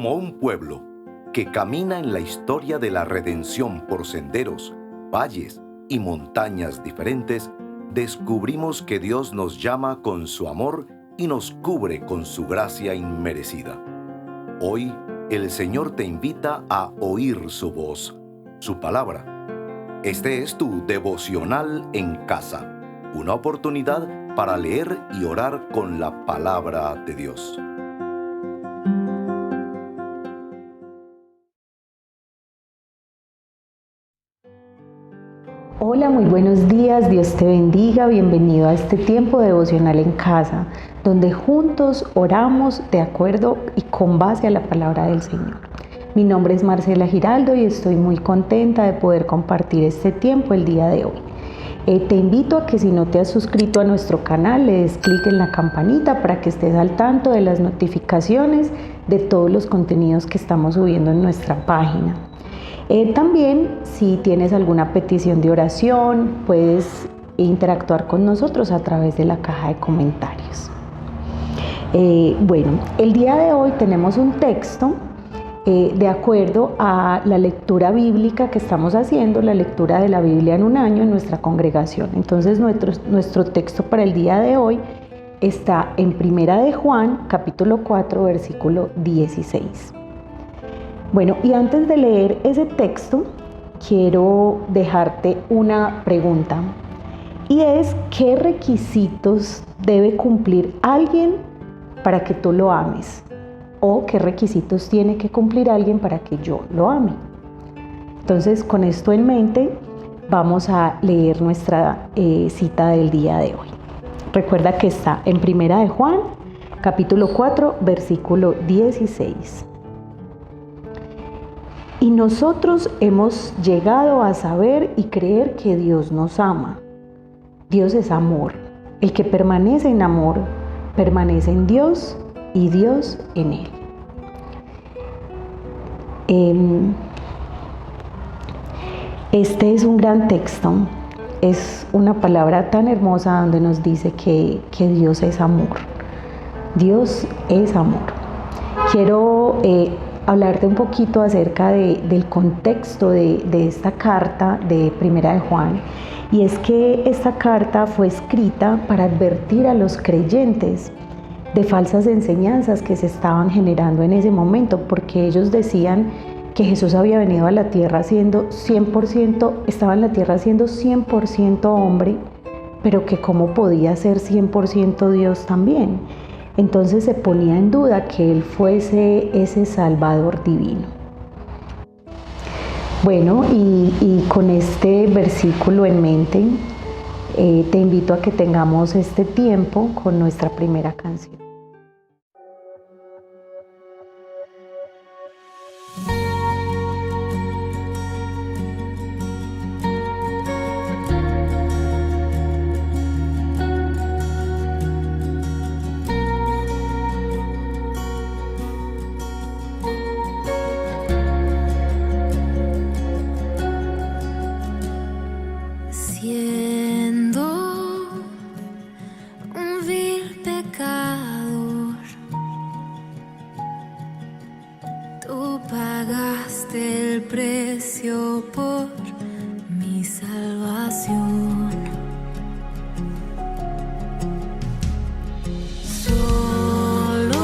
Como un pueblo que camina en la historia de la redención por senderos, valles y montañas diferentes, descubrimos que Dios nos llama con su amor y nos cubre con su gracia inmerecida. Hoy, el Señor te invita a oír su voz, su palabra. Este es tu devocional en casa, una oportunidad para leer y orar con la palabra de Dios. Hola, muy buenos días, Dios te bendiga, bienvenido a este tiempo devocional en casa, donde juntos oramos de acuerdo y con base a la palabra del Señor. Mi nombre es Marcela Giraldo y estoy muy contenta de poder compartir este tiempo el día de hoy. Te invito a que si no te has suscrito a nuestro canal, le des clic en la campanita para que estés al tanto de las notificaciones de todos los contenidos que estamos subiendo en nuestra página. También, si tienes alguna petición de oración, puedes interactuar con nosotros a través de la caja de comentarios. El día de hoy tenemos un texto de acuerdo a la lectura bíblica que estamos haciendo, la lectura de la Biblia en un año en nuestra congregación. Entonces, nuestro texto para el día de hoy está en Primera de Juan, capítulo 4, versículo 16. Bueno, y antes de leer ese texto, quiero dejarte una pregunta, y es: ¿qué requisitos debe cumplir alguien para que tú lo ames? ¿O qué requisitos tiene que cumplir alguien para que yo lo ame? Entonces, con esto en mente, vamos a leer nuestra cita del día de hoy. Recuerda que está en Primera de Juan, capítulo 4, versículo 16. Y nosotros hemos llegado a saber y creer que Dios nos ama. Dios es amor. El que permanece en amor, permanece en Dios y Dios en él. Este es un gran texto. Es una palabra tan hermosa donde nos dice que Dios es amor. Dios es amor. Quiero hablarte un poquito acerca del contexto de esta carta de Primera de Juan, y es que esta carta fue escrita para advertir a los creyentes de falsas enseñanzas que se estaban generando en ese momento, porque ellos decían que Jesús había venido a la tierra siendo 100%, estaba en la tierra siendo 100% hombre, pero que cómo podía ser 100% Dios también. Entonces se ponía en duda que Él fuese ese Salvador divino. Bueno, y con este versículo en mente, te invito a que tengamos este tiempo con nuestra primera canción. Pagaste el precio por mi salvación. Solo,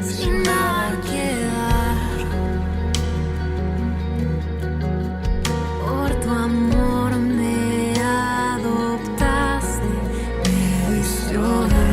sin nada que dar, por tu amor me adoptaste, me diste hogar.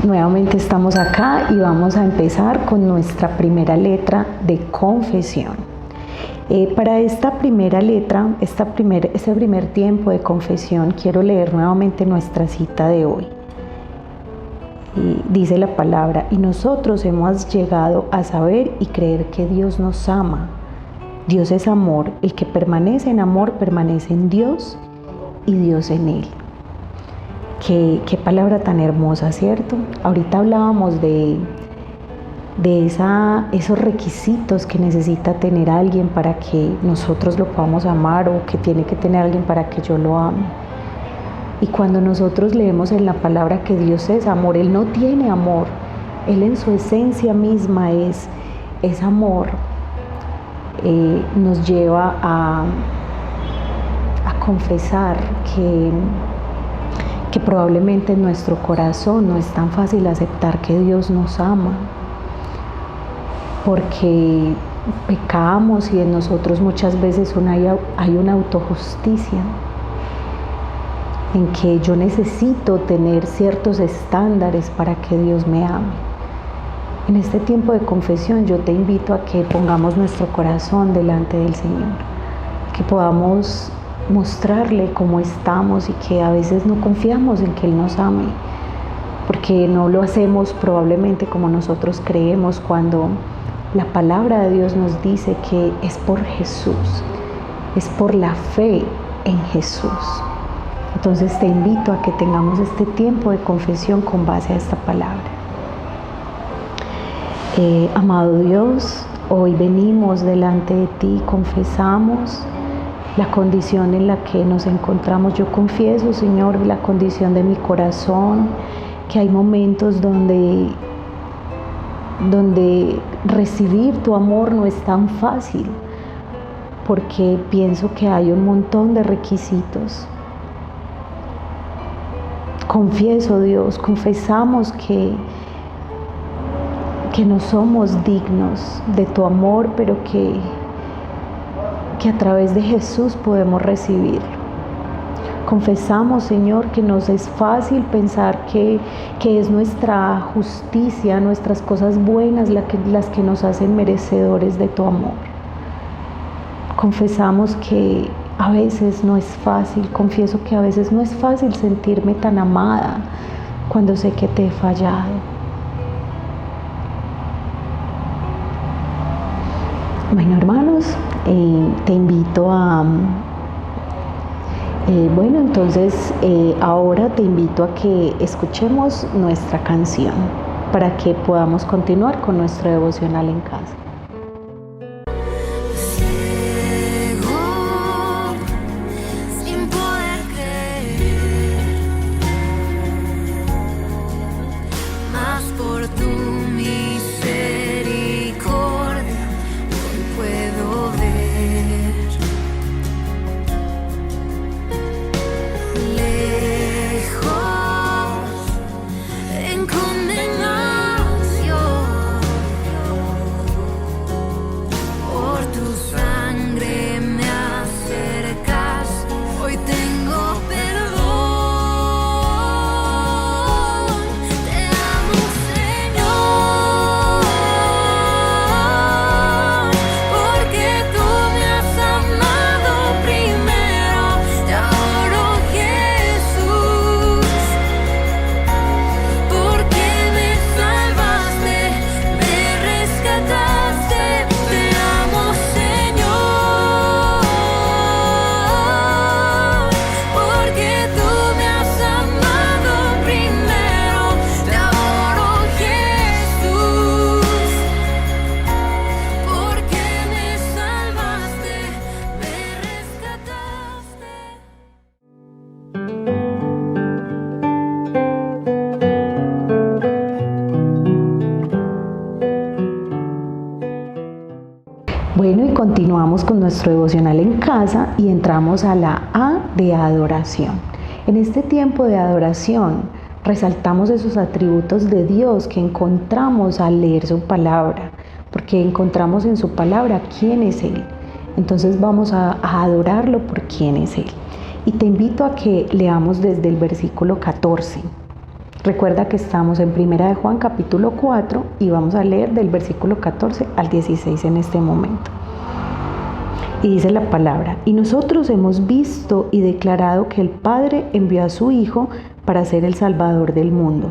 Nuevamente estamos acá y vamos a empezar con nuestra primera letra de confesión. Para esta primera letra, este primer tiempo de confesión, quiero leer nuevamente nuestra cita de hoy. Y dice la palabra, y nosotros hemos llegado a saber y creer que Dios nos ama. Dios es amor, el que permanece en amor permanece en Dios y Dios en él. Qué palabra tan hermosa, ¿cierto? Ahorita hablábamos de esos requisitos que necesita tener alguien para que nosotros lo podamos amar, o que tiene que tener alguien para que yo lo ame. Y cuando nosotros leemos en la palabra que Dios es amor, Él no tiene amor, Él en su esencia misma es amor, nos lleva a confesar que probablemente en nuestro corazón no es tan fácil aceptar que Dios nos ama, porque pecamos y en nosotros muchas veces hay una autojusticia, en que yo necesito tener ciertos estándares para que Dios me ame. En este tiempo de confesión yo te invito a que pongamos nuestro corazón delante del Señor, que podamos mostrarle cómo estamos y que a veces no confiamos en que Él nos ame, porque no lo hacemos probablemente como nosotros creemos, cuando la palabra de Dios nos dice que es por Jesús, es por la fe en Jesús. Entonces te invito a que tengamos este tiempo de confesión con base a esta palabra. Amado Dios, hoy venimos delante de ti, confesamos la condición en la que nos encontramos. Yo confieso, Señor, la condición de mi corazón, que hay momentos donde recibir tu amor no es tan fácil, porque pienso que hay un montón de requisitos. Confieso, Dios, confesamos que no somos dignos de tu amor, pero que a través de Jesús podemos recibirlo. Confesamos, Señor, que nos es fácil pensar que es nuestra justicia, nuestras cosas buenas las que nos hacen merecedores de tu amor. Confesamos que a veces no es fácil, confieso que a veces no es fácil sentirme tan amada cuando sé que te he fallado. Bueno, hermanos, te invito a... entonces ahora te invito a que escuchemos nuestra canción para que podamos continuar con nuestro devocional en casa. Bueno, y continuamos con nuestro devocional en casa y entramos a la A de adoración. En este tiempo de adoración resaltamos esos atributos de Dios que encontramos al leer su palabra, porque encontramos en su palabra quién es Él. Entonces vamos a adorarlo por quién es Él. Y te invito a que leamos desde el versículo 14. Recuerda que estamos en 1 de Juan capítulo 4 y vamos a leer del versículo 14 al 16 en este momento. Y dice la palabra: y nosotros hemos visto y declarado que el Padre envió a su Hijo para ser el Salvador del mundo.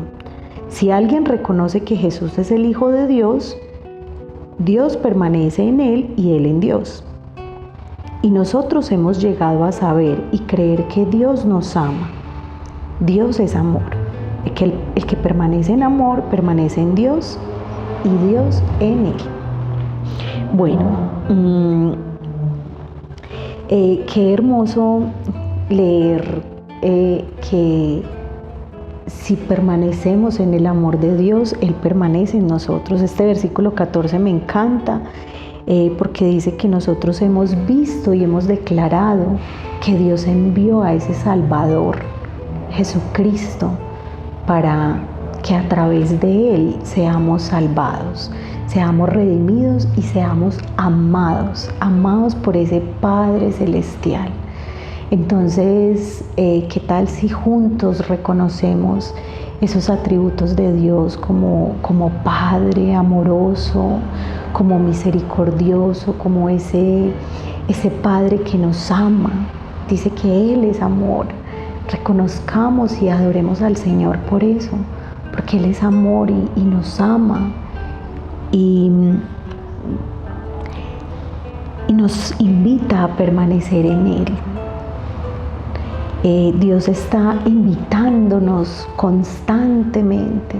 Si alguien reconoce que Jesús es el Hijo de Dios, Dios permanece en él y él en Dios. Y nosotros hemos llegado a saber y creer que Dios nos ama. Dios es amor. El que permanece en amor permanece en Dios y Dios en él. Bueno, qué hermoso leer que si permanecemos en el amor de Dios, Él permanece en nosotros. Este versículo 14 me encanta porque dice que nosotros hemos visto y hemos declarado que Dios envió a ese Salvador, Jesucristo, para que a través de Él seamos salvados, seamos redimidos y seamos amados por ese Padre Celestial. Entonces, ¿qué tal si juntos reconocemos esos atributos de Dios como Padre amoroso, como misericordioso, como ese Padre que nos ama? Dice que Él es amor. Reconozcamos y adoremos al Señor por eso, porque Él es amor y nos ama y nos invita a permanecer en Él. Dios está invitándonos constantemente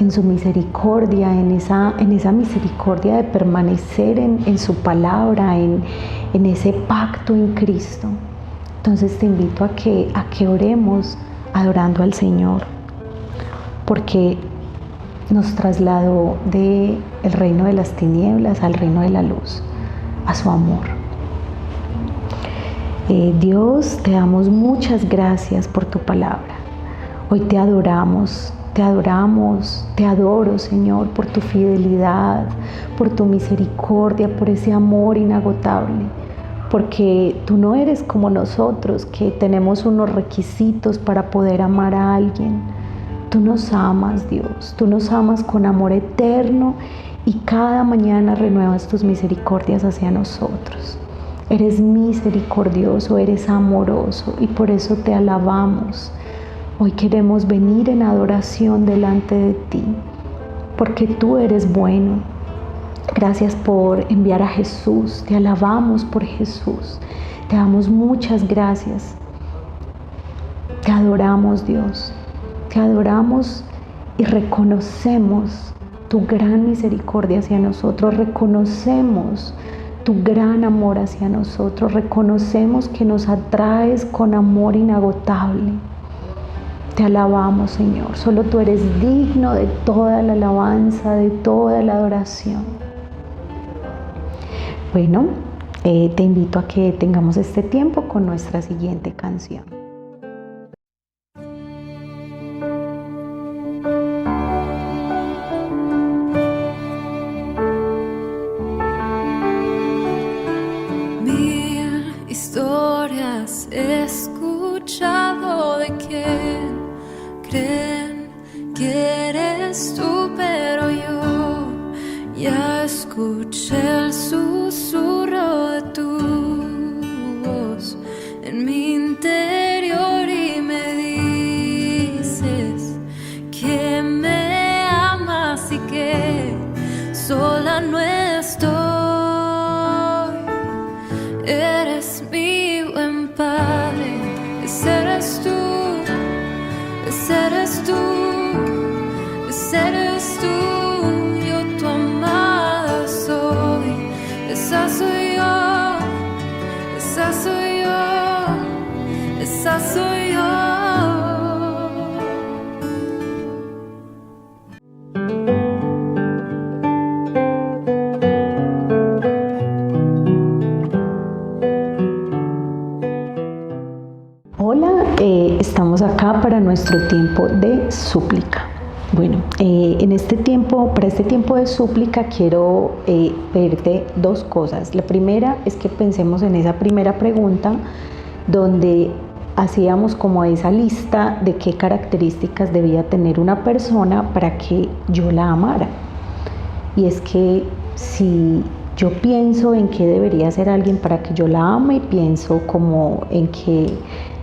en su misericordia, en esa misericordia de permanecer en su palabra, en ese pacto en Cristo. Entonces te invito a que oremos adorando al Señor, porque nos trasladó del reino de las tinieblas al reino de la luz, a su amor. Dios, te damos muchas gracias por tu palabra. Hoy te adoramos, te adoro, Señor, por tu fidelidad, por tu misericordia, por ese amor inagotable. Porque tú no eres como nosotros, que tenemos unos requisitos para poder amar a alguien. Tú nos amas, Dios, tú nos amas con amor eterno y cada mañana renuevas tus misericordias hacia nosotros. Eres misericordioso, eres amoroso y por eso te alabamos. Hoy queremos venir en adoración delante de ti, porque tú eres bueno. Gracias por enviar a Jesús, te alabamos por Jesús, te damos muchas gracias. Te adoramos, Dios, te adoramos y reconocemos tu gran misericordia hacia nosotros, reconocemos tu gran amor hacia nosotros, reconocemos que nos atraes con amor inagotable. Te alabamos, Señor, solo tú eres digno de toda la alabanza, de toda la adoración. Bueno, te invito a que tengamos este tiempo con nuestra siguiente canción. Mil historias he escuchado de quien creen que eres tú, pero yo ya escuché el susurro de tu voz en mi interior y me dices que me amas y que sola no estoy. Eres mi buen Padre, ese eres tú, ese eres tú, ese eres tú. Yo tu amada soy, esa soy yo, esa soy yo, esa soy yo. Hola, estamos acá para nuestro tiempo de súplica. Bueno, para este tiempo de súplica quiero pedirte dos cosas. La primera es que pensemos en esa primera pregunta donde hacíamos como esa lista de qué características debía tener una persona para que yo la amara. Y es que si Yo pienso en qué debería ser alguien para que yo la ame, y pienso como en que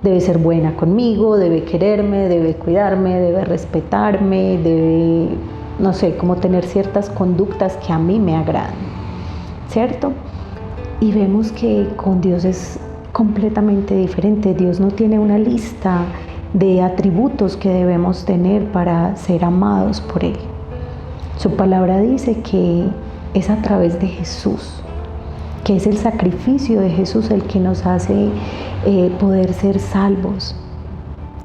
debe ser buena conmigo, debe quererme, debe cuidarme, debe respetarme, debe, no sé, como tener ciertas conductas que a mí me agradan, ¿cierto? Y vemos que con Dios es completamente diferente. Dios no tiene una lista de atributos que debemos tener para ser amados por Él. Su palabra dice que es a través de Jesús, que es el sacrificio de Jesús el que nos hace poder ser salvos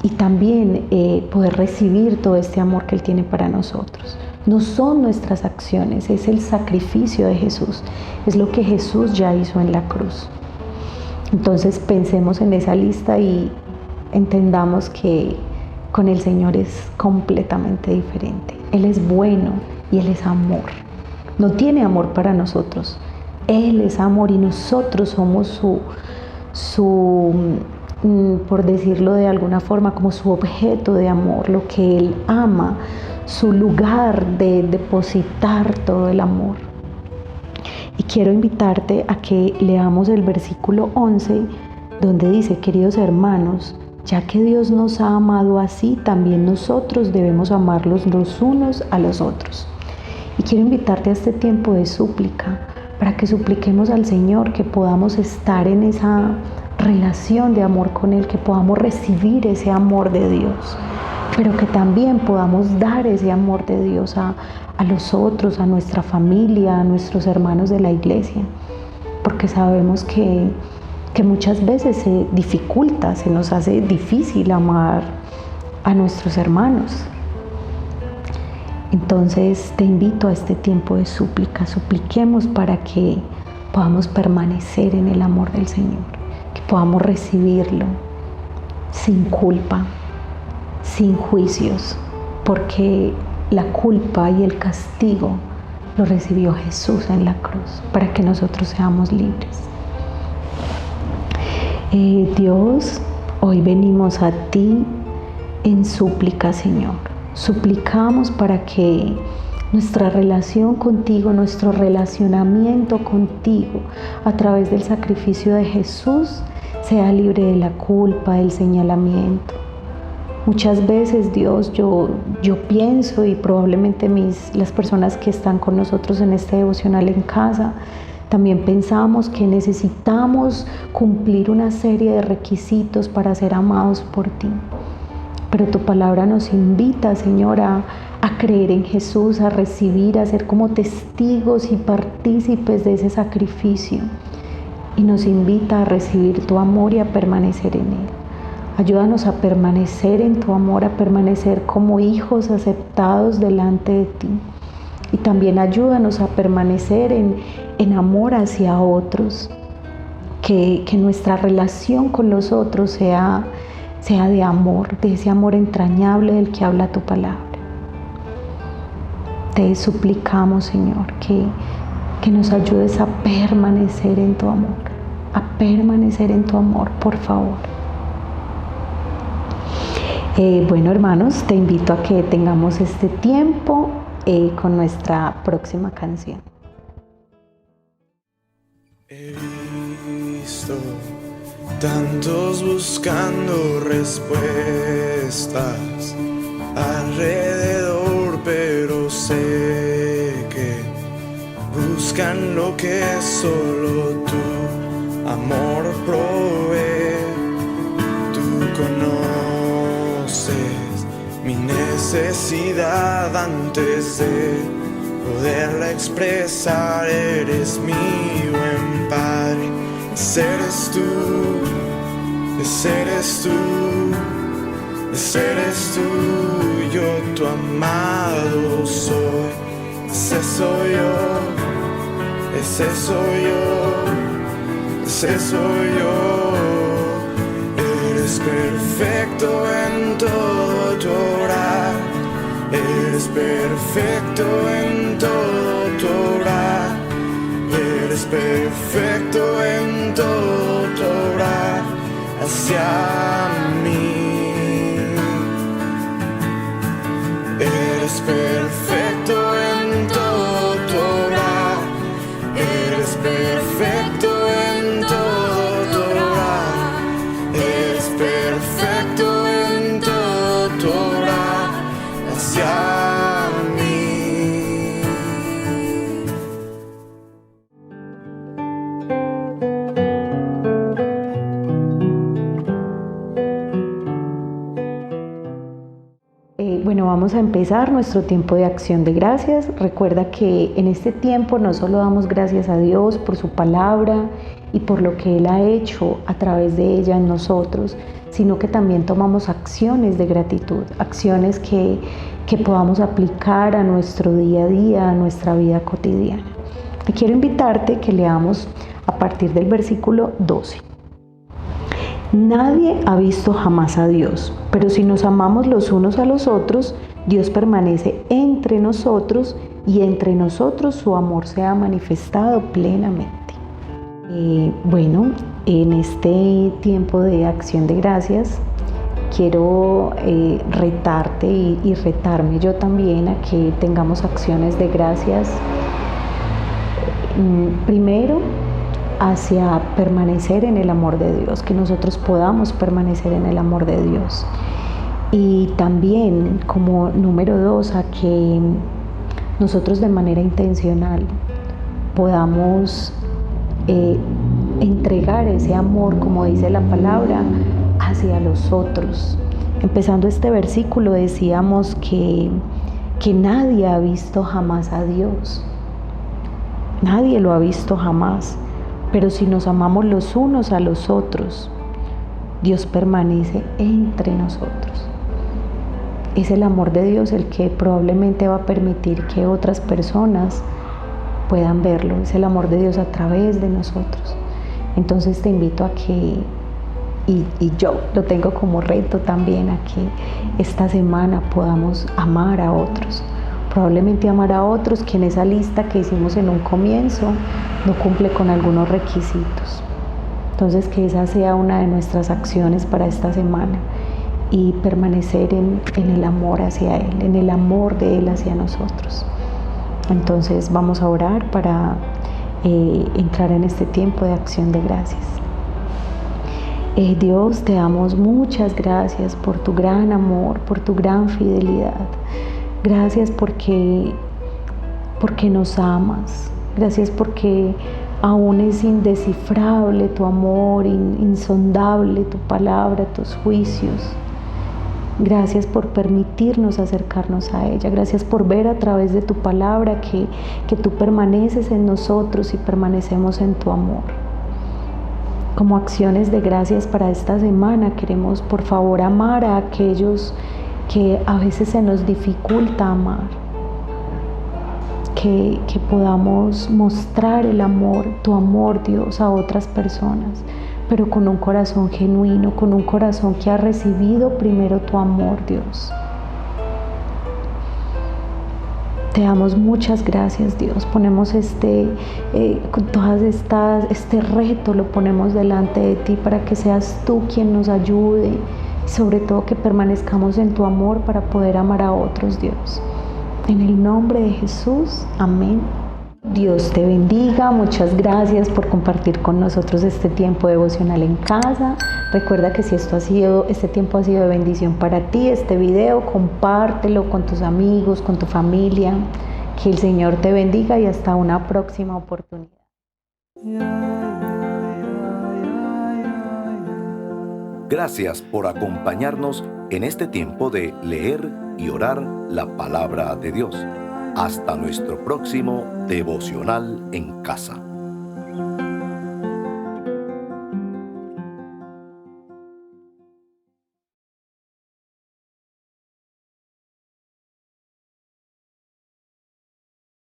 y también poder recibir todo este amor que Él tiene para nosotros. No son nuestras acciones, es el sacrificio de Jesús, es lo que Jesús ya hizo en la cruz. Entonces pensemos en esa lista y entendamos que con el Señor es completamente diferente. Él es bueno y Él es amor. No tiene amor para nosotros. Él es amor y nosotros somos por decirlo de alguna forma, como su objeto de amor, lo que Él ama, su lugar de depositar todo el amor. Y quiero invitarte a que leamos el versículo 11, donde dice: queridos hermanos, ya que Dios nos ha amado así, también nosotros debemos amarlos los unos a los otros. Y quiero invitarte a este tiempo de súplica, para que supliquemos al Señor que podamos estar en esa relación de amor con Él, que podamos recibir ese amor de Dios, pero que también podamos dar ese amor de Dios a los otros, a nuestra familia, a nuestros hermanos de la iglesia, porque sabemos que muchas veces se dificulta, se nos hace difícil amar a nuestros hermanos. Entonces te invito a este tiempo de súplica, supliquemos para que podamos permanecer en el amor del Señor, que podamos recibirlo sin culpa, sin juicios, porque la culpa y el castigo lo recibió Jesús en la cruz para que nosotros seamos libres. Dios, hoy venimos a ti en súplica, Señor. Suplicamos para que nuestra relación contigo, nuestro relacionamiento contigo a través del sacrificio de Jesús sea libre de la culpa, del señalamiento. Muchas veces, Dios, yo pienso, y probablemente las personas que están con nosotros en este devocional en casa, también pensamos que necesitamos cumplir una serie de requisitos para ser amados por ti. Pero tu palabra nos invita, Señor, a creer en Jesús, a recibir, a ser como testigos y partícipes de ese sacrificio. Y nos invita a recibir tu amor y a permanecer en él. Ayúdanos a permanecer en tu amor, a permanecer como hijos aceptados delante de ti. Y también ayúdanos a permanecer en amor hacia otros. Que nuestra relación con los otros sea de amor, de ese amor entrañable del que habla tu palabra. Te suplicamos, Señor, que nos ayudes a permanecer en tu amor, por favor. Bueno, hermanos, te invito a que tengamos este tiempo con nuestra próxima canción. He visto tantos buscando respuestas alrededor, pero sé que buscan lo que solo tu amor provee. Tú conoces mi necesidad antes de poderla expresar. Eres mi buen Padre, ese eres tú, ese eres tú, ese eres tú. Yo tu amado soy, ese soy yo, ese soy yo, ese soy yo. Eres perfecto en todo tu obrar, eres perfecto en todo tu obrar, eres perfecto en todo tu obrar hacia mí. Eres perfecto en todo tu obrar, eres Bueno, vamos a empezar nuestro tiempo de acción de gracias. Recuerda que en este tiempo no solo damos gracias a Dios por su palabra y por lo que Él ha hecho a través de ella en nosotros, sino que también tomamos acciones de gratitud, acciones que podamos aplicar a nuestro día a día, a nuestra vida cotidiana. Y quiero invitarte que leamos a partir del versículo 12. Nadie ha visto jamás a Dios, pero si nos amamos los unos a los otros, Dios permanece entre nosotros y entre nosotros su amor se ha manifestado plenamente. Bueno, en este tiempo de acción de gracias, quiero retarte y retarme yo también a que tengamos acciones de gracias. Primero, hacia permanecer en el amor de Dios, que nosotros podamos permanecer en el amor de Dios. Y también, como número 2, a que nosotros de manera intencional podamos entregar ese amor, como dice la palabra, hacia los otros. Empezando este versículo decíamos que nadie ha visto jamás a Dios. Nadie lo ha visto jamás. Pero si nos amamos los unos a los otros, Dios permanece entre nosotros. Es el amor de Dios el que probablemente va a permitir que otras personas puedan verlo. Es el amor de Dios a través de nosotros. Entonces te invito a que, y yo lo tengo como reto también, a que esta semana podamos amar a otros. Probablemente amar a otros que en esa lista que hicimos en un comienzo no cumple con algunos requisitos. Entonces que esa sea una de nuestras acciones para esta semana y permanecer en el amor hacia Él, en el amor de Él hacia nosotros. Entonces vamos a orar para entrar en este tiempo de acción de gracias. Dios, te damos muchas gracias por tu gran amor, por tu gran fidelidad. Gracias porque nos amas. Gracias porque aún es indescifrable tu amor, insondable tu palabra, tus juicios. Gracias por permitirnos acercarnos a ella. Gracias por ver a través de tu palabra que tú permaneces en nosotros y permanecemos en tu amor. Como acciones de gracias para esta semana, queremos por favor amar a aquellos que a veces se nos dificulta amar, que podamos mostrar el amor, tu amor, Dios, a otras personas, pero con un corazón genuino, con un corazón que ha recibido primero tu amor, Dios. Te damos muchas gracias, Dios. Ponemos este reto, lo ponemos delante de ti para que seas tú quien nos ayude. Sobre todo que permanezcamos en tu amor para poder amar a otros, Dios. En el nombre de Jesús, amén. Dios te bendiga, muchas gracias por compartir con nosotros este tiempo devocional en casa. Recuerda que si este tiempo ha sido de bendición para ti, este video, compártelo con tus amigos, con tu familia. Que el Señor te bendiga y hasta una próxima oportunidad. Gracias por acompañarnos en este tiempo de leer y orar la palabra de Dios. Hasta nuestro próximo devocional en casa.